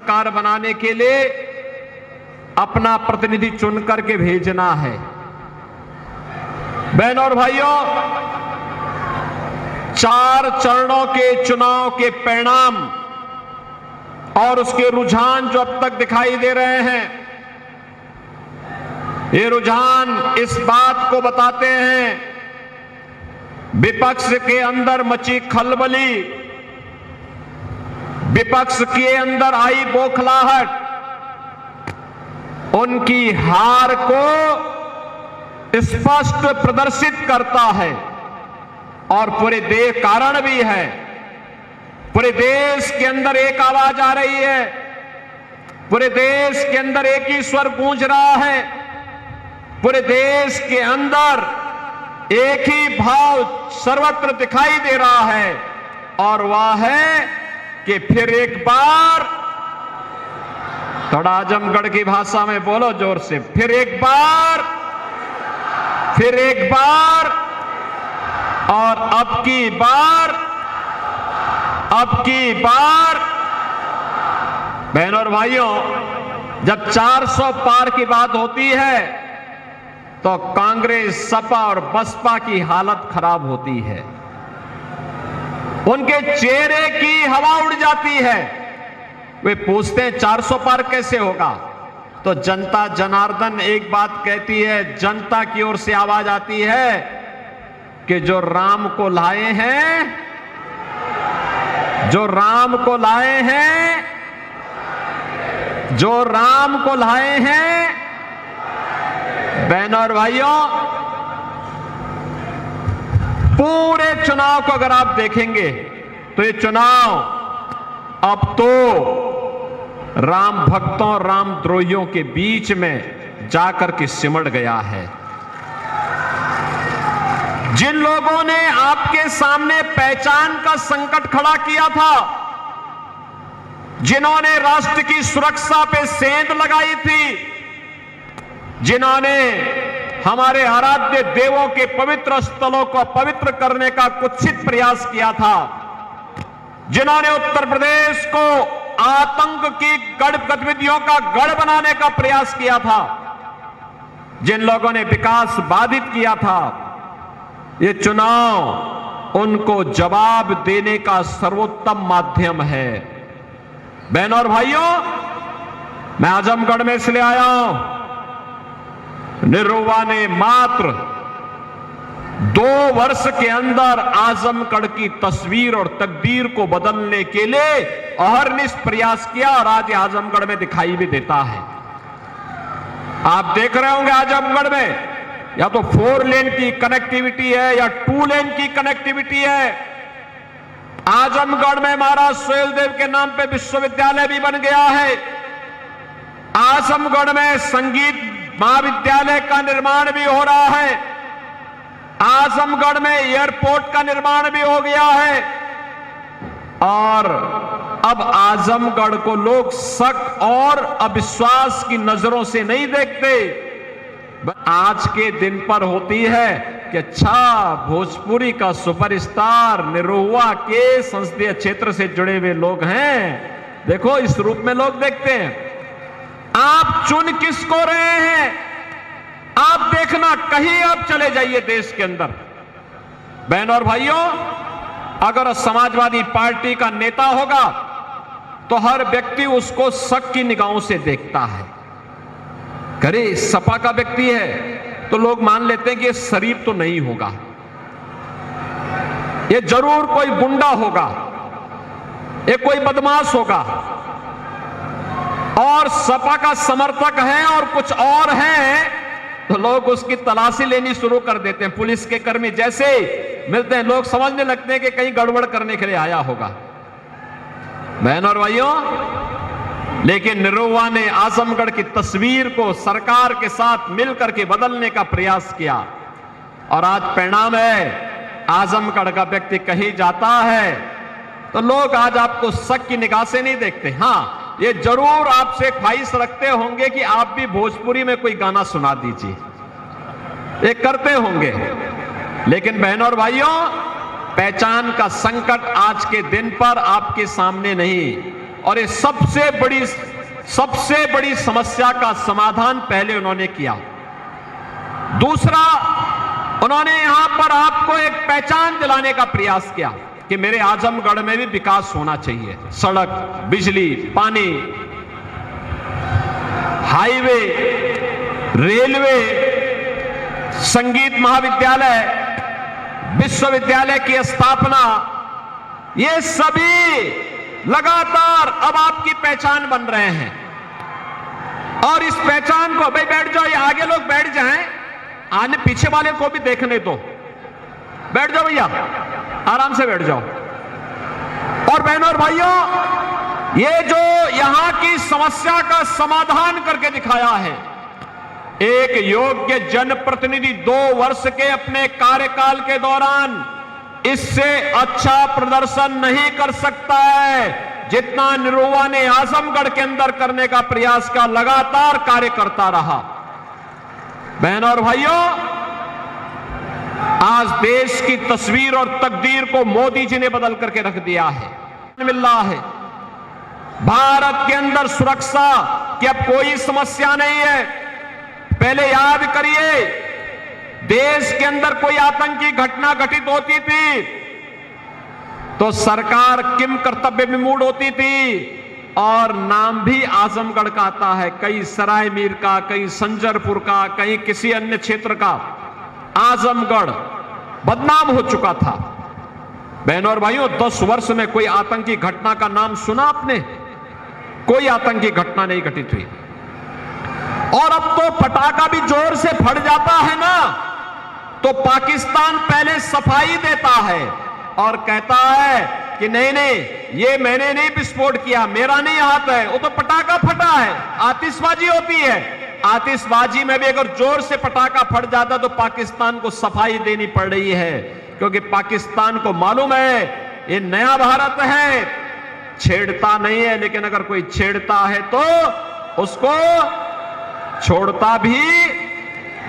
सरकार बनाने के लिए अपना प्रतिनिधि चुन करके भेजना है। बहनों और भाइयों, 4 चरणों के चुनाव के परिणाम और उसके रुझान जो अब तक दिखाई दे रहे हैं, ये रुझान इस बात को बताते हैं, विपक्ष के अंदर मची खलबली, विपक्ष के अंदर आई बौखलाहट, उनकी हार को स्पष्ट प्रदर्शित करता है। और पूरे देश कारण भी है, पूरे देश के अंदर एक आवाज आ रही है, पूरे देश के अंदर एक ही स्वर गूंज रहा है, पूरे देश के अंदर एक ही भाव सर्वत्र दिखाई दे रहा है, और वह है कि फिर एक बार, थोड़ा आजमगढ़ की भाषा में बोलो जोर से, फिर एक बार, फिर एक बार, और अब की बार, अब की बार। बहनों और भाइयों, जब 400 पार की बात होती है तो कांग्रेस, सपा और बसपा की हालत खराब होती है, उनके चेहरे की हवा उड़ जाती है। वे पूछते हैं 400 पार कैसे होगा? तो जनता जनार्दन एक बात कहती है, जनता की ओर से आवाज आती है कि जो राम को लाए हैं, जो राम को लाए हैं, जो राम को लाए हैं। बहनों और भाइयों, पूरे चुनाव को अगर आप देखेंगे तो ये चुनाव अब तो राम भक्तों और राम द्रोहियों के बीच में जाकर के सिमट गया है। जिन लोगों ने आपके सामने पहचान का संकट खड़ा किया था, जिन्होंने राष्ट्र की सुरक्षा पे सेंध लगाई थी, जिन्होंने हमारे आराध्य देवों के पवित्र स्थलों को पवित्र करने का कुत्सित प्रयास किया था, जिन्होंने उत्तर प्रदेश को आतंक की गतिविधियों का गढ़ बनाने का प्रयास किया था, जिन लोगों ने विकास बाधित किया था, ये चुनाव उनको जवाब देने का सर्वोत्तम माध्यम है। बहनों और भाइयों, मैं आजमगढ़ में इसलिए आया हूं, निरुवा ने मात्र 2 वर्ष के अंदर आजमगढ़ की तस्वीर और तकदीर को बदलने के लिए अहरनिश प्रयास किया, और आज आजमगढ़ में दिखाई भी देता है। आप देख रहे होंगे आजमगढ़ में या तो 4 लेन की कनेक्टिविटी है या 2 लेन की कनेक्टिविटी है। आजमगढ़ में महाराज सुहेलदेव के नाम पे विश्वविद्यालय भी बन गया है। आजमगढ़ में संगीत महाविद्यालय का निर्माण भी हो रहा है। आजमगढ़ में एयरपोर्ट का निर्माण भी हो गया है। और अब आजमगढ़ को लोग शक और अविश्वास की नजरों से नहीं देखते। आज के दिन पर होती है कि अच्छा, भोजपुरी का सुपरस्टार निरुवा के संसदीय क्षेत्र से जुड़े हुए लोग हैं, देखो इस रूप में लोग देखते हैं। आप चुन किसको रहे हैं? आप देखना, कहीं आप चले जाइए देश के अंदर, बहनों और भाइयों, अगर समाजवादी पार्टी का नेता होगा तो हर व्यक्ति उसको शक की निगाहों से देखता है। अरे सपा का व्यक्ति है तो लोग मान लेते हैं कि ये शरीफ तो नहीं होगा, ये जरूर कोई गुंडा होगा, ये कोई बदमाश होगा। और सपा का समर्थक है और कुछ और है तो लोग उसकी तलाशी लेनी शुरू कर देते हैं। पुलिस के कर्मी जैसे मिलते हैं, लोग समझने लगते हैं कि कहीं गड़बड़ करने के लिए आया होगा। बहनों और भाइयों, लेकिन निरुवा ने आजमगढ़ की तस्वीर को सरकार के साथ मिलकर के बदलने का प्रयास किया, और आज परिणाम है, आजमगढ़ का व्यक्ति कहीं जाता है तो लोग आज आपको शक की निगाह से नहीं देखते। हां, ये जरूर आपसे ख्वाहिश रखते होंगे कि आप भी भोजपुरी में कोई गाना सुना दीजिए, ये करते होंगे। लेकिन बहनों और भाइयों, पहचान का संकट आज के दिन पर आपके सामने नहीं, और ये सबसे बड़ी समस्या का समाधान पहले उन्होंने किया। दूसरा, उन्होंने यहां पर आपको एक पहचान दिलाने का प्रयास किया कि मेरे आजमगढ़ में भी विकास होना चाहिए। सड़क, बिजली, पानी, हाईवे, रेलवे, संगीत महाविद्यालय, विश्वविद्यालय की स्थापना, ये सभी लगातार अब आपकी पहचान बन रहे हैं। और इस पहचान को, भाई बैठ जाओ, ये आगे लोग बैठ जाएं, आने पीछे वाले को भी देखने दो। बैठ जाओ भैया, आराम से बैठ जाओ। और बहनों और भाइयों, ये जो यहां की समस्या का समाधान करके दिखाया है, एक योग्य जनप्रतिनिधि 2 वर्ष के अपने कार्यकाल के दौरान इससे अच्छा प्रदर्शन नहीं कर सकता है जितना निरुवा ने आजमगढ़ के अंदर करने का प्रयास का लगातार कार्य करता रहा। बहनों और भाइयों, आज देश की तस्वीर और तकदीर को मोदी जी ने बदल करके रख दिया है। मिल रहा है भारत के अंदर सुरक्षा की अब कोई समस्या नहीं है। पहले याद करिए, देश के अंदर कोई आतंकी घटना घटित होती थी तो सरकार किम कर्तव्य विमूढ़ होती थी और नाम भी आजमगढ़ का आता है, कहीं सराय मीर का, कहीं संजरपुर का, कहीं किसी अन्य क्षेत्र का। आजमगढ़ बदनाम हो चुका था। बहनों और भाइयों, 10 वर्ष में कोई आतंकी घटना का नाम सुना आपने? कोई आतंकी घटना नहीं घटित हुई। और अब तो पटाखा भी जोर से फट जाता है ना, तो पाकिस्तान पहले सफाई देता है और कहता है कि नहीं नहीं, ये मैंने नहीं विस्फोट किया, मेरा नहीं हाथ है, वो तो पटाखा फटा है। आतिशबाजी होती है, आतिशबाजी में भी अगर जोर से पटाखा फट जाता तो पाकिस्तान को सफाई देनी पड़ रही है, क्योंकि पाकिस्तान को मालूम है ये नया भारत है, छेड़ता नहीं है, लेकिन अगर कोई छेड़ता है तो उसको छोड़ता भी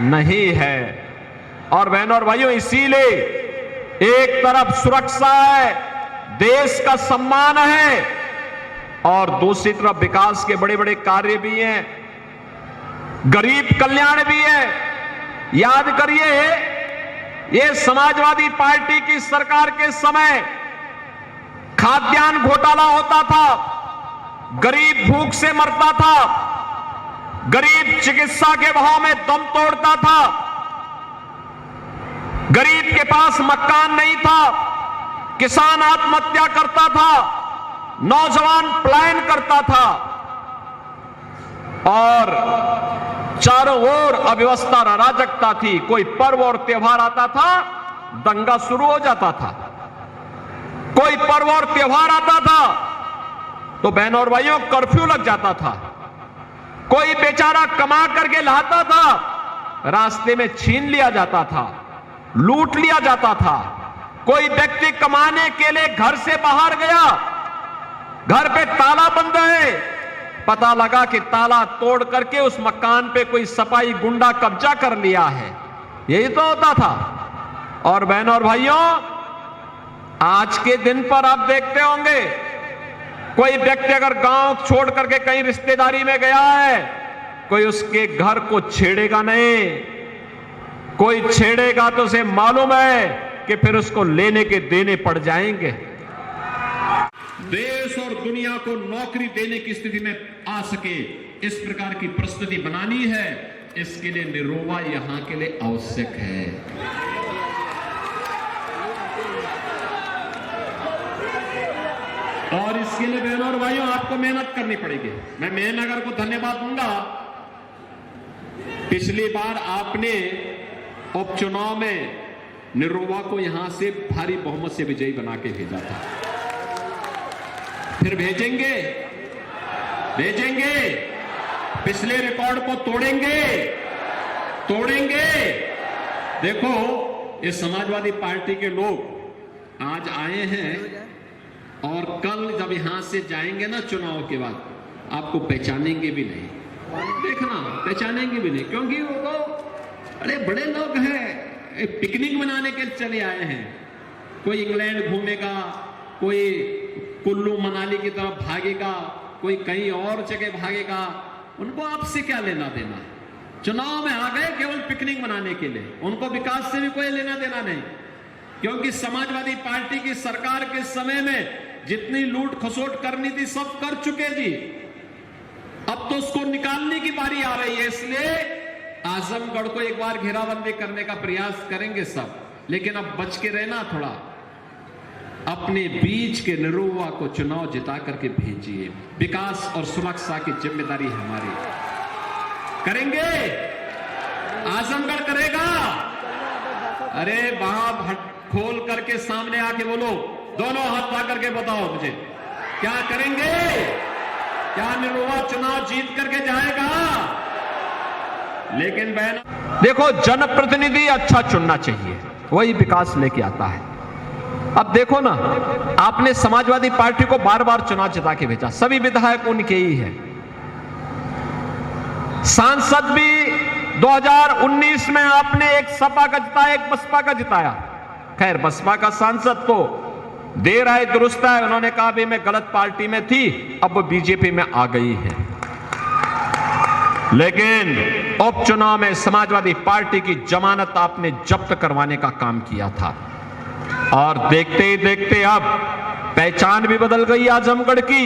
नहीं है। और बहनों और भाइयों, इसीलिए एक तरफ सुरक्षा है, देश का सम्मान है, और दूसरी तरफ विकास के बड़े बड़े कार्य भी हैं, गरीब कल्याण भी है। याद करिए, ये समाजवादी पार्टी की सरकार के समय खाद्यान्न घोटाला होता था, गरीब भूख से मरता था, गरीब चिकित्सा के भाव में दम तोड़ता था, गरीब के पास मकान नहीं था, किसान आत्महत्या करता था, नौजवान पलायन करता था, और चारों ओर अव्यवस्था अराजकता थी। कोई पर्व और त्योहार आता था, दंगा शुरू हो जाता था। कोई पर्व और त्योहार आता था तो बहनों और भाइयों कर्फ्यू लग जाता था। कोई बेचारा कमा करके लाता था, रास्ते में छीन लिया जाता था, लूट लिया जाता था। कोई व्यक्ति कमाने के लिए घर से बाहर गया, घर पे ताला बंद है, पता लगा कि ताला तोड़ करके उस मकान पे कोई सफाई गुंडा कब्जा कर लिया है। यही तो होता था। और बहनों और भाइयों, आज के दिन पर आप देखते होंगे, कोई व्यक्ति अगर गांव छोड़ करके कहीं रिश्तेदारी में गया है, कोई उसके घर को छेड़ेगा नहीं। कोई छेड़ेगा तो उसे मालूम है कि फिर उसको लेने के देने पड़ जाएंगे। देश और दुनिया को नौकरी देने की स्थिति में आ सके, इस प्रकार की परिस्थिति बनानी है। इसके लिए निरुवा यहां के लिए आवश्यक है। और इसके लिए बहनों और भाइयों आपको मेहनत करनी पड़ेगी। मैं मेहनगर को धन्यवाद दूंगा। पिछली बार आपने उपचुनाव में निरुवा को यहां से भारी बहुमत से विजयी बना के भेजा था। फिर भेजेंगे पिछले रिकॉर्ड को तोड़ेंगे। देखो, ये समाजवादी पार्टी के लोग आज आए हैं और कल जब यहां से जाएंगे ना चुनाव के बाद, आपको पहचानेंगे भी नहीं। देखना, पहचानेंगे भी नहीं, क्योंकि वो तो अरे बड़े लोग हैं, पिकनिक मनाने के चले आए हैं। कोई इंग्लैंड घूमेगा, कोई कुल्लू मनाली की तरफ भागेगा, कोई कहीं और जगह भागेगा, उनको आपसे क्या लेना देना है? चुनाव में आ गए केवल पिकनिक मनाने के लिए, उनको विकास से भी कोई लेना देना नहीं। क्योंकि समाजवादी पार्टी की सरकार के समय में जितनी लूट खसोट करनी थी सब कर चुके जी। अब तो उसको निकालने की बारी आ रही है, इसलिए आजमगढ़ को एक बार घेराबंदी करने का प्रयास करेंगे सब। लेकिन अब बच के रहना थोड़ा, अपने बीच के निरुआ को चुनाव जिता करके भेजिए। विकास और सुरक्षा की जिम्मेदारी हमारी। करेंगे? आजमगढ़ करेगा? अरे वहां खोल करके सामने आके बोलो, दोनों हाथ पा करके बताओ मुझे, क्या करेंगे? क्या निरुआ चुनाव जीत करके जाएगा? लेकिन बहन देखो, जनप्रतिनिधि अच्छा चुनना चाहिए, वही विकास लेके आता है। अब देखो ना, आपने समाजवादी पार्टी को बार बार चुनाव जिता के भेजा, सभी विधायक उनके ही है। सांसद भी 2019 में आपने एक सपा का जिताया, एक बसपा का जिताया। खैर, बसपा का सांसद तो देर आए दुरुस्त है, उन्होंने कहा भी मैं गलत पार्टी में थी, अब वो बीजेपी में आ गई है। लेकिन उपचुनाव में समाजवादी पार्टी की जमानत आपने जब्त करवाने का काम किया था, और देखते ही देखते अब पहचान भी बदल गई आजमगढ़ की,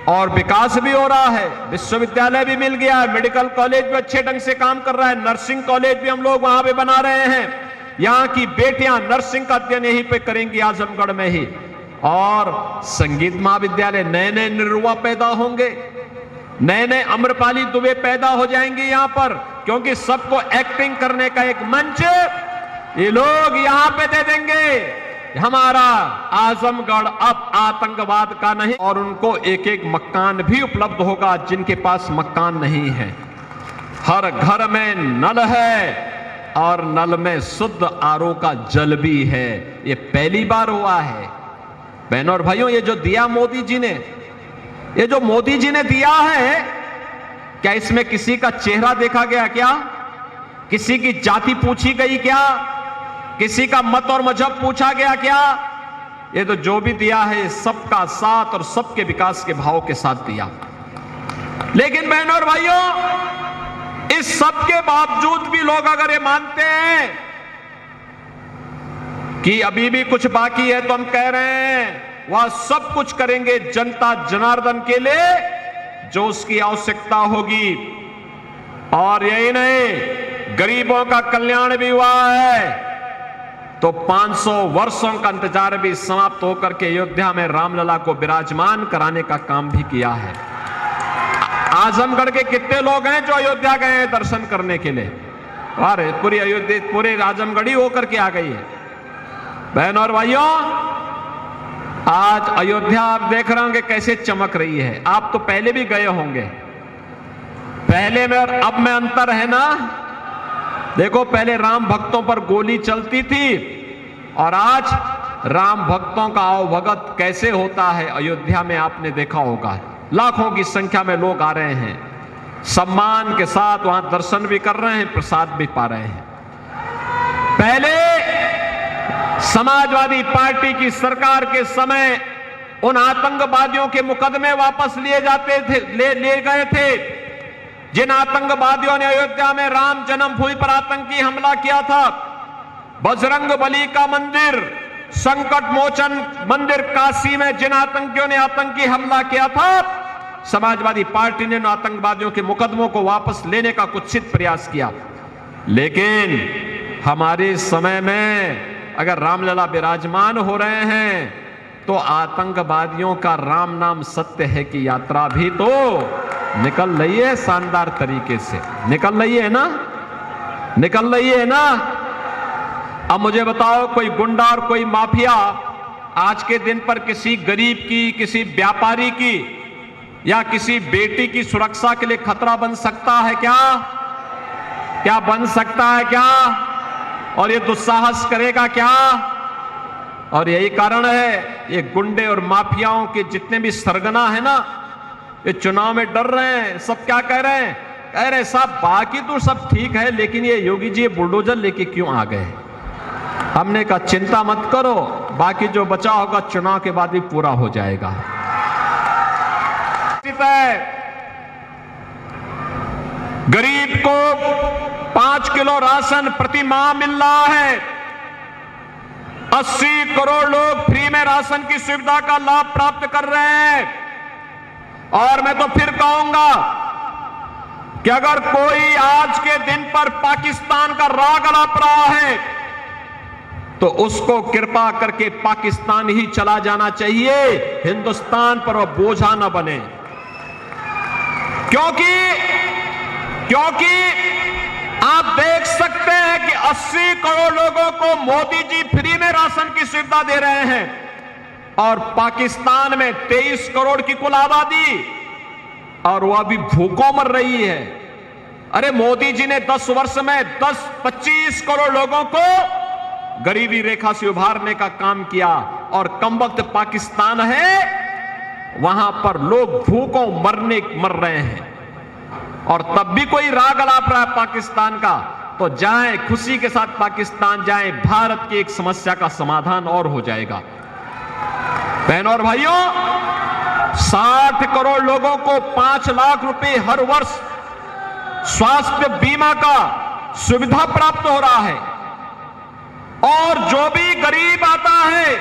और विकास भी हो रहा है। विश्वविद्यालय भी मिल गया है, मेडिकल कॉलेज भी अच्छे ढंग से काम कर रहा है, नर्सिंग कॉलेज भी हम लोग वहां पे बना रहे हैं। यहां की बेटियां नर्सिंग का अध्ययन यहीं पे करेंगी आजमगढ़ में ही, और संगीत महाविद्यालय, नए नए निरुआ पैदा होंगे, नए नए अम्रपाली दुबे पैदा हो जाएंगे यहां पर, क्योंकि सबको एक्टिंग करने का एक मंच ये लोग यहां पे दे देंगे। हमारा आजमगढ़ अब आतंकवाद का नहीं, और उनको एक एक मकान भी उपलब्ध होगा जिनके पास मकान नहीं है। हर घर में नल है, और नल में शुद्ध आरओ का जल भी है। ये पहली बार हुआ है बहनों और भाइयों। ये जो दिया मोदी जी ने, ये जो मोदी जी ने दिया है, क्या इसमें किसी का चेहरा देखा गया क्या? किसी की जाति पूछी गई क्या? किसी का मत और मजहब पूछा गया क्या? ये तो जो भी दिया है सबका साथ और सबके विकास के भाव के साथ दिया। लेकिन बहनों और भाइयों, इस सब के बावजूद भी लोग अगर ये मानते हैं कि अभी भी कुछ बाकी है, तो हम कह रहे हैं वह सब कुछ करेंगे जनता जनार्दन के लिए जो उसकी आवश्यकता होगी। और यही नहीं, गरीबों का कल्याण भी हुआ है, तो 500 वर्षों का इंतजार भी समाप्त होकर के अयोध्या में रामलला को विराजमान कराने का काम भी किया है। आजमगढ़ के कितने लोग हैं जो अयोध्या गए हैं दर्शन करने के लिए? अरे पूरी अयोध्या, पूरे आजमगढ़ ही होकर के आ गई है। बहनों और भाइयों, आज अयोध्या आप देख रहे होंगे कैसे चमक रही है। आप तो पहले भी गए होंगे, पहले में और अब में अंतर है ना। देखो, पहले राम भक्तों पर गोली चलती थी, और आज राम भक्तों का आवभगत कैसे होता है अयोध्या में आपने देखा होगा। लाखों की संख्या में लोग आ रहे हैं, सम्मान के साथ वहां दर्शन भी कर रहे हैं, प्रसाद भी पा रहे हैं। पहले समाजवादी पार्टी की सरकार के समय उन आतंकवादियों के मुकदमे वापस लिए जाते थे, ले गए थे जिन आतंकवादियों ने अयोध्या में राम जन्मभूमि पर आतंकी हमला किया था। बजरंग बली का मंदिर, संकट मोचन मंदिर काशी में जिन आतंकियों ने आतंकी हमला किया था, समाजवादी पार्टी ने उन आतंकवादियों के मुकदमों को वापस लेने का कुत्सित प्रयास किया। लेकिन हमारे समय में अगर रामलला विराजमान हो रहे हैं, तो आतंकवादियों का राम नाम सत्य है की यात्रा भी तो निकल रही है, शानदार तरीके से निकल रही है ना, निकल रही है ना। अब मुझे बताओ, कोई गुंडा और कोई माफिया आज के दिन पर किसी गरीब की, किसी व्यापारी की या किसी बेटी की सुरक्षा के लिए खतरा बन सकता है क्या? क्या बन सकता है क्या? और ये दुस्साहस करेगा क्या? और यही कारण है ये गुंडे और माफियाओं के जितने भी सरगना है ना, ये चुनाव में डर रहे हैं। सब क्या कह रहे हैं? कह रहे साहब बाकी तो सब ठीक है, लेकिन ये योगी जी बुलडोजर लेके क्यों आ गए? हमने कहा चिंता मत करो, बाकी जो बचा होगा चुनाव के बाद भी पूरा हो जाएगा। गरीब को 5 किलो राशन प्रति माह मिल रहा है। 80 करोड़ लोग फ्री में राशन की सुविधा का लाभ प्राप्त कर रहे हैं। और मैं तो फिर कहूंगा कि अगर कोई आज के दिन पर पाकिस्तान का राग अलाप रहा है तो उसको कृपा करके पाकिस्तान ही चला जाना चाहिए, हिंदुस्तान पर वो बोझा न बने। क्योंकि आप देख सकते हैं कि 80 करोड़ लोगों को मोदी जी फ्री में राशन की सुविधा दे रहे हैं और पाकिस्तान में 23 करोड़ की कुल आबादी और वह भी भूखों मर रही है। अरे मोदी जी ने 10 वर्ष में 25 करोड़ लोगों को गरीबी रेखा से उभारने का काम किया और कमबख्त पाकिस्तान है, वहां पर लोग भूखों मर रहे हैं और तब भी कोई राग अलाप रहा है पाकिस्तान का, तो जाएं, खुशी के साथ पाकिस्तान जाएं, भारत की एक समस्या का समाधान और हो जाएगा। बहनों और भाइयों, 60 करोड़ लोगों को 5 लाख रुपए हर वर्ष स्वास्थ्य बीमा का सुविधा प्राप्त हो रहा है। और जो भी गरीब आता है,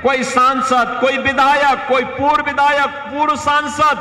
कोई सांसद, कोई विधायक, कोई पूर्व विधायक, पूर्व सांसद,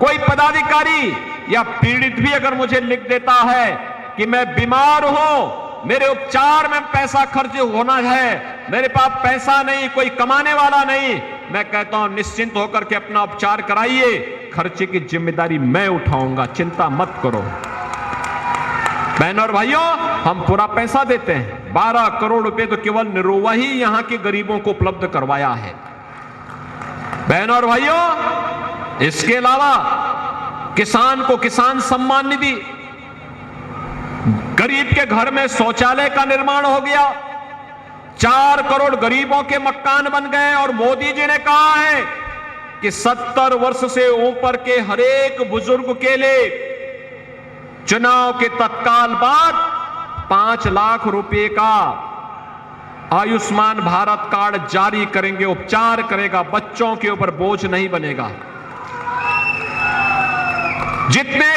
कोई पदाधिकारी या पीड़ित भी अगर मुझे लिख देता है कि मैं बीमार हूं, मेरे उपचार में पैसा खर्च होना है, मेरे पास पैसा नहीं, कोई कमाने वाला नहीं, मैं कहता हूं निश्चिंत होकर के अपना उपचार कराइए, खर्चे की जिम्मेदारी मैं उठाऊंगा, चिंता मत करो। बहनों और भाइयों, हम पूरा पैसा देते हैं। 12 करोड़ रुपए तो केवल निरोवा ही यहां के गरीबों को उपलब्ध करवाया है। बहनों और भाइयों, इसके अलावा किसान को किसान सम्मान निधि, गरीब के घर में शौचालय का निर्माण हो गया, 4 करोड़ गरीबों के मकान बन गए और मोदी जी ने कहा है कि 70 वर्ष से ऊपर के हर एक बुजुर्ग के लिए चुनाव के तत्काल बाद 5 लाख रुपए का आयुष्मान भारत कार्ड जारी करेंगे, उपचार करेगा, बच्चों के ऊपर बोझ नहीं बनेगा। जितने